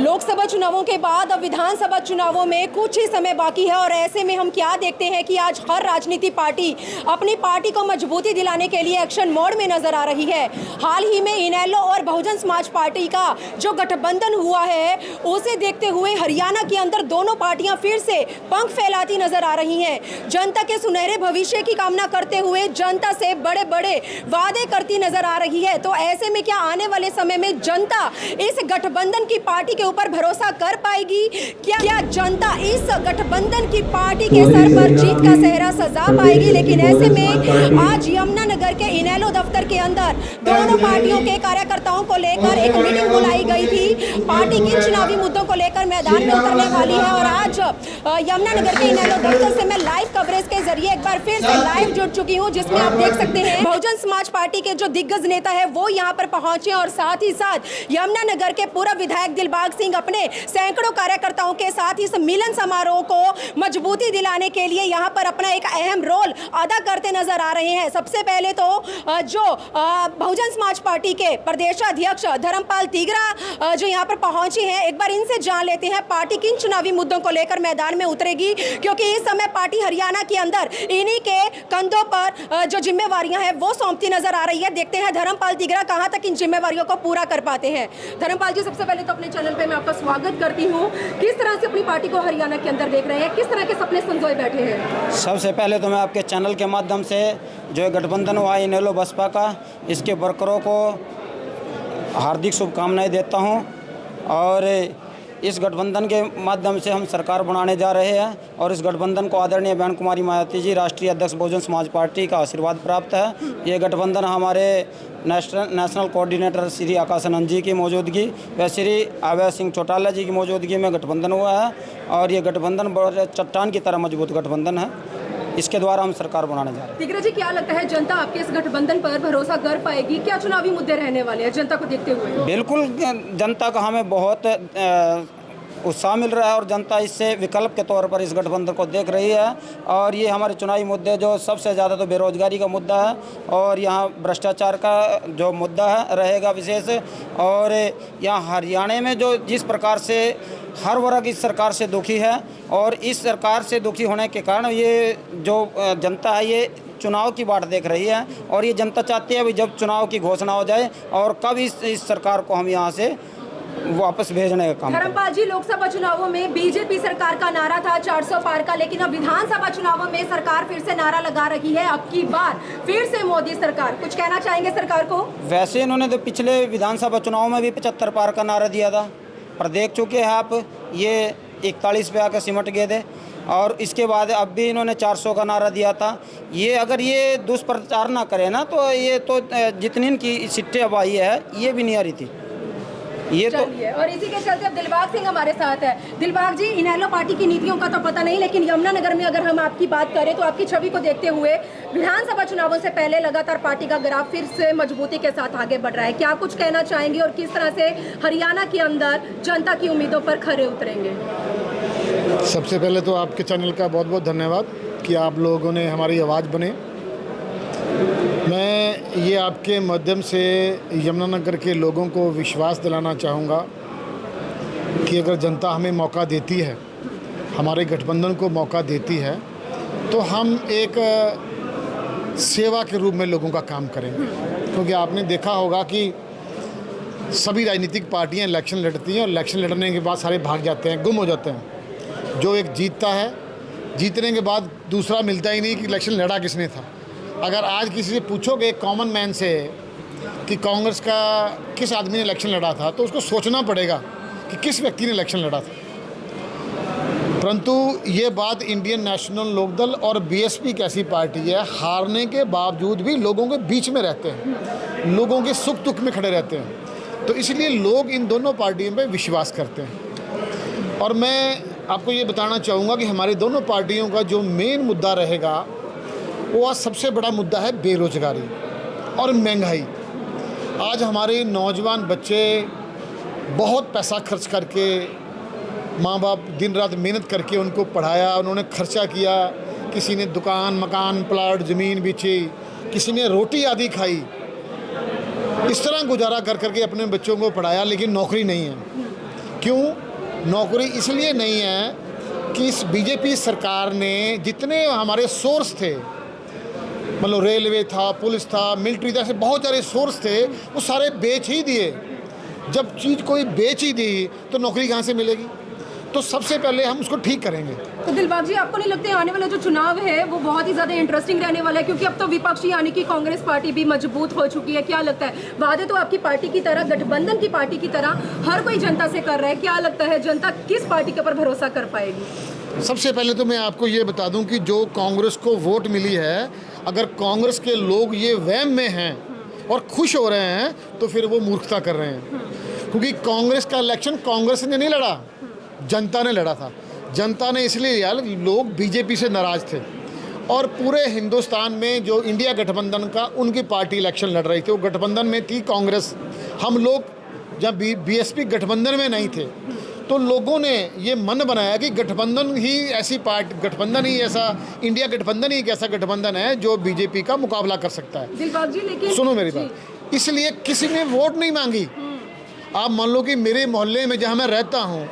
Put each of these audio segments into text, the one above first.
लोकसभा चुनावों के बाद अब विधानसभा चुनावों में कुछ ही समय बाकी है और ऐसे में हम क्या देखते हैं कि आज हर राजनीति पार्टी अपनी पार्टी को मजबूती दिलाने के लिए एक्शन मोड में नजर आ रही है। हाल ही में इनेलो और बहुजन समाज पार्टी का जो गठबंधन हुआ है उसे देखते हुए हरियाणा के अंदर दोनों पार्टियां फिर से पंख फैलाती नजर आ रही हैं। जनता के सुनहरे भविष्य की कामना करते हुए जनता से बड़े बड़े वादे करती नजर आ रही है। तो ऐसे में क्या आने वाले समय में जनता इस गठबंधन की पार्टी के ऊपर भरोसा कर पाएगी? क्या जनता इस गठबंधन की पार्टी के सर पर जीत का सेहरा सजा पाएगी? लेकिन ऐसे में आज यमुनानगर के इनेलो दफ्तर के अंदर दोनों पार्टियों के कार्यकर्ताओं को लेकर एक मीटिंग बुलाई गई थी। पार्टी किन चुनावी मुद्दों को लेकर मैदान में उतरने वाली है और आज यमुनानगर के इनेलो दफ्तर से मैं लाइव कवरेज के जरिए एक बार फिर से लाइव जुड़ चुकी हूँ, जिसमें आप देख सकते हैं बहुजन समाज पार्टी के जो दिग्गज नेता है वो यहाँ पर पहुंचे और साथ ही साथ यमुनानगर के पूर्व विधायक दिलबाग सिंह अपने सैकड़ों कार्यकर्ताओं के साथ इस मिलन समारोह को मजबूती दिलाने के लिए यहाँ पर अपना एक अहम रोल अदा करते नजर आ रहे हैं। सबसे पहले तो जो बहुजन समाज पार्टी के प्रदेशाध्यक्ष धर्मपाल तिगरा जो यहाँ पर पहुंचे हैं, एक बार इनसे जान लेते हैं पार्टी किन चुनावी मुद्दों को लेकर मैदान में उतरेगी, क्योंकि इस समय पार्टी हरियाणा के अंदर इन्हीं के कंधों पर जो जिम्मेवारियां हैं वो सौंपती नजर आ रही है। देखते हैं धर्मपाल तिगरा कहां तक इन जिम्मेवारियों को पूरा कर पाते हैं। धर्मपाल जी, सबसे पहले तो अपने चैनल पे मैं आपका स्वागत करती हूँ। किस तरह से अपनी पार्टी को हरियाणा के अंदर देख रहे हैं, किस तरह के सपने संजोए बैठे हैं? सबसे पहले तो मैं आपके चैनल के माध्यम से जो गठबंधन हुआ इनेलो बसपा का, इसके वर्करों को हार्दिक शुभकामनाएं देता हूं और इस गठबंधन के माध्यम से हम सरकार बनाने जा रहे हैं और इस गठबंधन को आदरणीय बहन कुमारी मायावती जी राष्ट्रीय अध्यक्ष बहुजन समाज पार्टी का आशीर्वाद प्राप्त है। ये गठबंधन हमारे नेशनल कोऑर्डिनेटर श्री आकाशानंद जी की मौजूदगी व श्री अभय सिंह चौटाला जी की मौजूदगी में गठबंधन हुआ है और ये गठबंधन बहुत चट्टान की तरह मजबूत गठबंधन है। इसके द्वारा हम सरकार बनाने जा रहे हैं। तिगरा जी, क्या लगता है जनता आपके इस गठबंधन पर भरोसा कर पाएगी? क्या चुनावी मुद्दे रहने वाले हैं जनता को देखते हुए? बिल्कुल, जनता का हमें बहुत उत्साह मिल रहा है और जनता इससे विकल्प के तौर पर इस गठबंधन को देख रही है। और ये हमारे चुनावी मुद्दे जो सबसे ज़्यादा तो बेरोजगारी का मुद्दा है और यहाँ भ्रष्टाचार का जो मुद्दा है रहेगा विशेष। और यहाँ हरियाणा में जो जिस प्रकार से हर वर्ग इस सरकार से दुखी है और इस सरकार से दुखी होने के कारण ये जो जनता है ये चुनाव की बाट देख रही है और ये जनता चाहती है अभी जब चुनाव की घोषणा हो जाए और कब इस सरकार को हम यहाँ से वापस भेजने का काम। धर्मपाल जी, लोकसभा चुनावों में बीजेपी सरकार का नारा था 400 पार का, लेकिन अब विधानसभा चुनावों में सरकार फिर से नारा लगा रही है, अब की बार फिर से मोदी सरकार। कुछ कहना चाहेंगे सरकार को? वैसे इन्होंने तो पिछले विधानसभा चुनाव में भी 75 पार का नारा दिया था, पर देख चुके हैं आप ये 41 पे आकर सिमट गए थे और इसके बाद अब भी इन्होंने 400 का नारा दिया था। ये अगर ये दुष्प्रचार ना करे ना तो ये तो जितनी इनकी सीटें अब आई है ये भी नहीं आ रही थी ये तो। और इसी के चलते अब दिलबाग सिंह हमारे साथ है। दिलबाग जी, इनेलो पार्टी की नीतियों का तो पता नहीं, लेकिन यमुनानगर में अगर हम आपकी बात करें तो आपकी छवि को देखते हुए विधानसभा चुनावों से पहले लगातार पार्टी का ग्राफ फिर से मजबूती के साथ आगे बढ़ रहा है। क्या कुछ कहना चाहेंगे और किस तरह से हरियाणा के अंदर जनता की उम्मीदों पर खरे उतरेंगे? सबसे पहले तो आपके चैनल का बहुत बहुत धन्यवाद कि आप लोगों ने हमारी आवाज़ बने। मैं ये आपके माध्यम से यमुनानगर के लोगों को विश्वास दिलाना चाहूँगा कि अगर जनता हमें मौका देती है, हमारे गठबंधन को मौका देती है, तो हम एक सेवा के रूप में लोगों का काम करेंगे। क्योंकि आपने देखा होगा कि सभी राजनीतिक पार्टियां इलेक्शन लड़ती हैं और इलेक्शन लड़ने के बाद सारे भाग जाते हैं, गुम हो जाते हैं। जो एक जीतता है, जीतने के बाद दूसरा मिलता ही नहीं कि इलेक्शन लड़ा किसने था। अगर आज किसी से पूछोगे कॉमन मैन से कि कांग्रेस का किस आदमी ने इलेक्शन लड़ा था, तो उसको सोचना पड़ेगा कि किस व्यक्ति ने इलेक्शन लड़ा था। परंतु ये बात इंडियन नेशनल लोकदल और बीएसपी की ऐसी पार्टी है, हारने के बावजूद भी लोगों के बीच में रहते हैं, लोगों के सुख दुख में खड़े रहते हैं। तो इसलिए लोग इन दोनों पार्टियों पर विश्वास करते हैं। और मैं आपको ये बताना चाहूँगा कि हमारी दोनों पार्टियों का जो मेन मुद्दा रहेगा वो आज सबसे बड़ा मुद्दा है बेरोजगारी और महंगाई। आज हमारे नौजवान बच्चे बहुत पैसा खर्च करके, माँ बाप दिन रात मेहनत करके उनको पढ़ाया, उन्होंने खर्चा किया, किसी ने दुकान मकान प्लाट ज़मीन बेची, किसी ने रोटी आदि खाई, इस तरह गुजारा कर करके अपने बच्चों को पढ़ाया, लेकिन नौकरी नहीं है। क्यों नौकरी इसलिए नहीं है कि इस बीजेपी सरकार ने जितने हमारे सोर्स थे, मतलब रेलवे था, पुलिस था, मिलिट्री था, ऐसे बहुत सारे सोर्स थे, वो सारे बेच ही दिए। जब चीज़ कोई बेच ही दी तो नौकरी कहाँ से मिलेगी? तो सबसे पहले हम उसको ठीक करेंगे। तो दिलबाग जी, आपको नहीं लगता है आने वाला जो चुनाव है वो बहुत ही ज़्यादा इंटरेस्टिंग रहने वाला है, क्योंकि अब तो विपक्षी यानी कि कांग्रेस पार्टी भी मजबूत हो चुकी है? क्या लगता है, वादे तो आपकी पार्टी की तरह, गठबंधन की पार्टी की तरह हर कोई जनता से कर रहा है, क्या लगता है जनता किस पार्टी के ऊपर भरोसा कर पाएगी? सबसे पहले तो मैं आपको ये बता दूं कि जो कांग्रेस को वोट मिली है, अगर कांग्रेस के लोग ये वहम में हैं और खुश हो रहे हैं तो फिर वो मूर्खता कर रहे हैं, क्योंकि कांग्रेस का इलेक्शन कांग्रेस ने नहीं लड़ा, जनता ने लड़ा था। जनता ने इसलिए लिया, लोग बीजेपी से नाराज़ थे और पूरे हिंदुस्तान में जो इंडिया गठबंधन का उनकी पार्टी इलेक्शन लड़ रही थी, वो गठबंधन में थी कांग्रेस। हम लोग जब बीएसपी गठबंधन में नहीं थे तो लोगों ने ये मन बनाया कि गठबंधन ही ऐसी पार्टी, गठबंधन ही ऐसा, इंडिया गठबंधन ही एक ऐसा गठबंधन है जो बीजेपी का मुकाबला कर सकता है। दिलबाग जी, लेकिन सुनो मेरी बात, इसलिए किसी ने वोट नहीं मांगी। आप मान लो कि मेरे मोहल्ले में जहाँ मैं रहता हूँ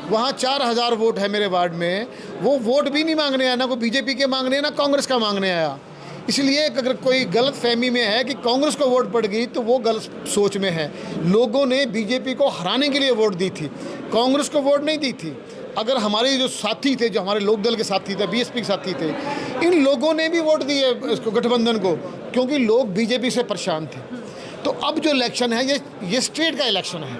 वहाँ 4000 वोट है मेरे वार्ड में, वो वोट भी नहीं मांगने आया, ना कोई बीजेपी के मांगने आया, ना कांग्रेस का मांगने आया। इसलिए अगर कोई गलत फहमी में है कि कांग्रेस को वोट पड़ गई तो वो गलत सोच में है। लोगों ने बीजेपी को हराने के लिए वोट दी थी, कांग्रेस को वोट नहीं दी थी। अगर हमारे जो साथी थे, जो हमारे लोकदल के साथी थे, बीएसपी के साथी थे, इन लोगों ने भी वोट दिए इसको, गठबंधन को, क्योंकि लोग बीजेपी से परेशान थे। तो अब जो इलेक्शन है ये स्टेट का इलेक्शन है।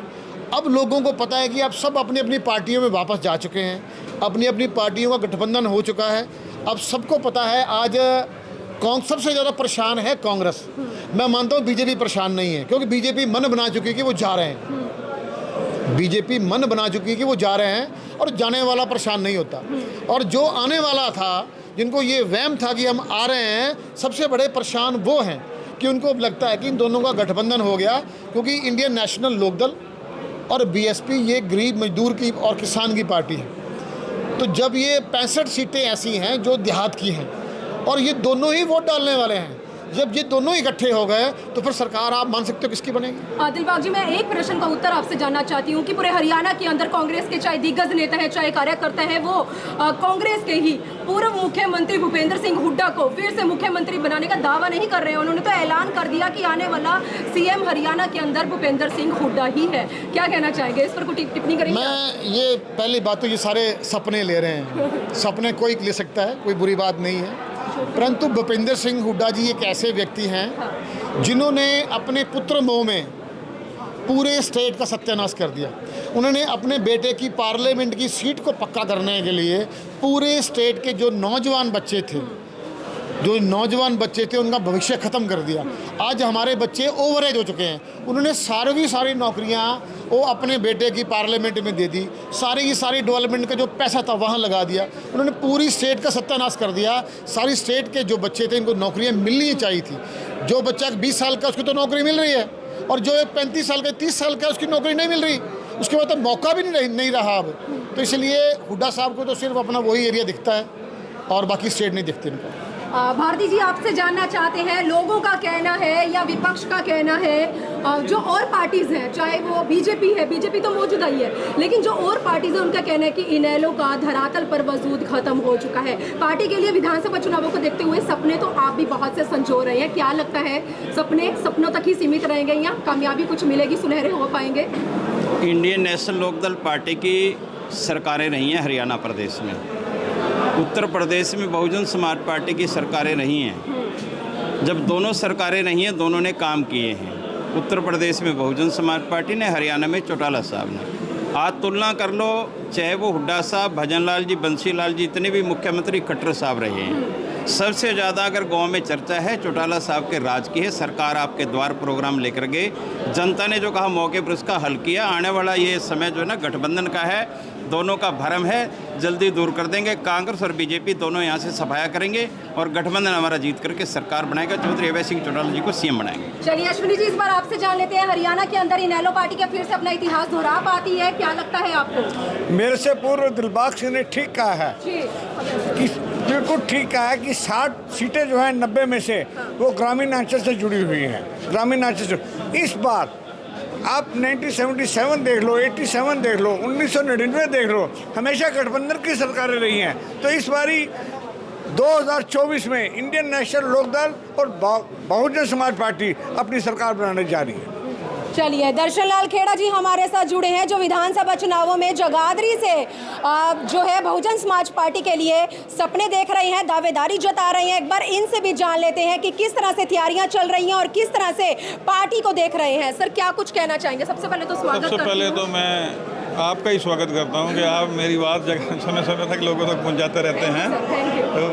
अब लोगों को पता है कि अब सब अपनी अपनी पार्टियों में वापस जा चुके हैं, अपनी अपनी पार्टियों का गठबंधन हो चुका है। अब सबको पता है आज सबसे ज़्यादा परेशान है कांग्रेस। मैं मानता हूँ बीजेपी परेशान नहीं है, क्योंकि बीजेपी मन बना चुकी है कि वो जा रहे हैं। बीजेपी मन बना चुकी है कि वो जा रहे हैं और जाने वाला परेशान नहीं होता। और जो आने वाला था, जिनको ये वहम था कि हम आ रहे हैं, सबसे बड़े परेशान वो हैं कि उनको लगता है कि इन दोनों का गठबंधन हो गया, क्योंकि इंडियन नेशनल लोकदल और बीएसपी ये गरीब मजदूर की और किसान की पार्टी है। तो जब ये 65 सीटें ऐसी हैं जो देहात की हैं और ये दोनों ही वोट डालने वाले हैं, जब ये दोनों इकट्ठे हो गए तो फिर सरकार आप मान सकते हो किसकी बनेगी? दिलबाग जी, मैं एक प्रश्न का उत्तर आपसे जानना चाहती हूँ कि पूरे हरियाणा के अंदर कांग्रेस के चाहे दिग्गज नेता है, चाहे कार्यकर्ता है, वो कांग्रेस के ही पूर्व मुख्यमंत्री भूपेंद्र सिंह हुड्डा को फिर से मुख्यमंत्री बनाने का दावा नहीं कर रहे हैं। उन्होंने तो ऐलान कर दिया कि आने वाला सीएम हरियाणा के अंदर भूपेंद्र सिंह हुड्डा ही है। क्या कहना चाहेंगे इस पर, कुछ टिप्पणी करेंगे? मैं ये पहली बात तो ये सारे सपने ले रहे हैं, सपने कोई ले सकता है, कोई बुरी बात नहीं है। परंतु भूपेंद्र सिंह हुड्डा जी एक ऐसे व्यक्ति हैं जिन्होंने अपने पुत्र मोह में पूरे स्टेट का सत्यानाश कर दिया। उन्होंने अपने बेटे की पार्लियामेंट की सीट को पक्का करने के लिए पूरे स्टेट के जो नौजवान बच्चे थे उनका भविष्य ख़त्म कर दिया। आज हमारे बच्चे ओवरेज हो चुके हैं। उन्होंने सारी नौकरियां वो अपने बेटे की पार्लियामेंट में दे दी, सारी डेवलपमेंट का जो पैसा था वहाँ लगा दिया। उन्होंने पूरी स्टेट का सत्यानाश कर दिया। सारी स्टेट के जो बच्चे थे इनको नौकरियाँ मिलनी चाहिए थी। जो बच्चा 20 साल का उसको तो नौकरी मिल रही है, और जो 35 साल का 30 साल का उसकी नौकरी नहीं मिल रही, उसके बाद तो मौका भी नहीं रहा अब। तो इसलिए हुड्डा साहब को तो सिर्फ अपना वही एरिया दिखता है और बाकी स्टेट नहीं दिखती इनको। भारती जी, आपसे जानना चाहते हैं, लोगों का कहना है या विपक्ष का कहना है, जो और पार्टीज हैं, चाहे वो बीजेपी है, बीजेपी तो मौजूदा ही है, लेकिन जो और पार्टीज हैं उनका कहना है कि इनेलो का धरातल पर वजूद खत्म हो चुका है। पार्टी के लिए विधानसभा चुनावों को देखते हुए सपने तो आप भी बहुत से संजो रहे हैं, क्या लगता है सपनों तक ही सीमित रहेंगे या कामयाबी कुछ मिलेगी, सुनहरे हो पाएंगे? इंडियन नेशनल लोकदल पार्टी की सरकारें रही हैं हरियाणा प्रदेश में, उत्तर प्रदेश में बहुजन समाज पार्टी की सरकारें रही हैं। जब दोनों सरकारें रही हैं, दोनों ने काम किए हैं। उत्तर प्रदेश में बहुजन समाज पार्टी ने, हरियाणा में चौटाला साहब ने। आज तुलना कर लो, चाहे वो हुड्डा साहब, भजन लाल जी, बंसी लाल जी, इतने भी मुख्यमंत्री खट्टर साहब रहे हैं। सबसे ज़्यादा अगर गांव में चर्चा है चौटाला साहब के राज की है। सरकार आपके द्वार प्रोग्राम लेकर गए, जनता ने जो कहा मौके पर उसका हल किया। आने वाला ये समय जो है ना गठबंधन का है, दोनों का भरम है, जल्दी दूर कर देंगे। कांग्रेस और बीजेपी दोनों यहाँ से सफाया करेंगे और गठबंधन हमारा जीत करके सरकार बनाएगा। चौधरी अभय सिंह चौटाला जी को सीएम बनाएंगे। चलिए अश्विनी जी, इस बार आपसे जान लेते हैं, हरियाणा के अंदर इनेलो पार्टी का फिर से अपना इतिहास दोहरा पाती है, क्या लगता है आपको? मेरे से पूर्व दिलबाग सिंह ने ठीक कहा है कि बिल्कुल ठीक कहा है कि 60 सीटें जो हैं 90 में से वो ग्रामीण अंचल से जुड़ी हुई हैं। ग्रामीण अंचल से इस बार आप 1977 देख लो, 87 देख लो, 1999 देख लो, हमेशा गठबंधन की सरकारें रही हैं। तो इस बारी 2024 में इंडियन नेशनल लोकदल और बहुजन समाज पार्टी अपनी सरकार बनाने जा रही है। चलिए, दर्शन लाल खेड़ा जी हमारे साथ जुड़े हैं, जो विधानसभा चुनावों में जगाधरी से जो है बहुजन समाज पार्टी के लिए सपने देख रहे हैं, दावेदारी जता रहे हैं। एक बार इनसे भी जान लेते हैं कि किस तरह से तैयारियां चल रही हैं और किस तरह से पार्टी को देख रहे हैं। सर, क्या कुछ कहना चाहेंगे? सबसे पहले तो स्वागत सबसे पहले तो मैं आपका ही स्वागत करता हूं कि आप मेरी बात समय समय तक लोगों तक पहुंचाते रहते हैं। तो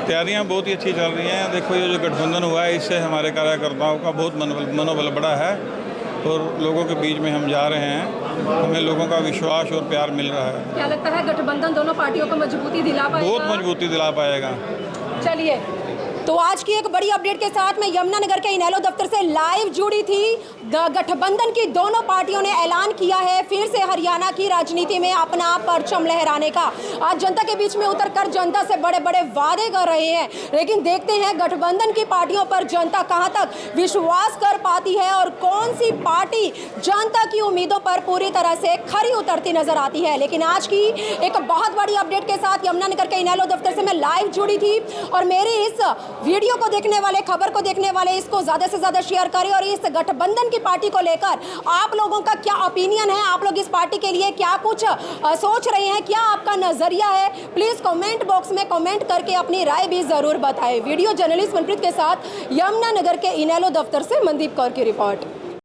तैयारियां बहुत ही अच्छी चल रही हैं। देखो, ये जो गठबंधन हुआ है, इससे हमारे कार्यकर्ताओं का बहुत मनोबल बढ़ा है और लोगों के बीच में हम जा रहे हैं। हमें लोगों का विश्वास और प्यार मिल रहा है। क्या लगता है गठबंधन दोनों पार्टियों को मजबूती दिला पाएगा? बहुत मजबूती दिला पाएगा। चलिए, तो आज की एक बड़ी अपडेट के साथ मैं यमुनानगर के इनेलो दफ्तर से लाइव जुड़ी थी। गठबंधन की दोनों पार्टियों ने ऐलान किया है फिर से हरियाणा की राजनीति में अपना परचम लहराने का। आज जनता के बीच में उतरकर जनता से बड़े बड़े वादे कर रहे हैं, लेकिन देखते हैं गठबंधन की पार्टियों पर जनता कहां तक विश्वास कर पाती है और कौन सी पार्टी जनता की उम्मीदों पर पूरी तरह से खरी उतरती नजर आती है। लेकिन आज की एक बहुत बड़ी अपडेट के साथ यमुनानगर के इनेलो दफ्तर से मैं लाइव जुड़ी थी और मेरी इस वीडियो को देखने वाले, खबर को देखने वाले, इसको ज़्यादा से ज़्यादा शेयर करें और इस गठबंधन की पार्टी को लेकर आप लोगों का क्या ओपिनियन है, आप लोग इस पार्टी के लिए क्या कुछ सोच रहे हैं, क्या आपका नज़रिया है, प्लीज़ कमेंट बॉक्स में कमेंट करके अपनी राय भी ज़रूर बताएं। वीडियो जर्नलिस्ट मनप्रीत के साथ यमुनानगर के इनेलो दफ्तर से मनदीप कौर की रिपोर्ट।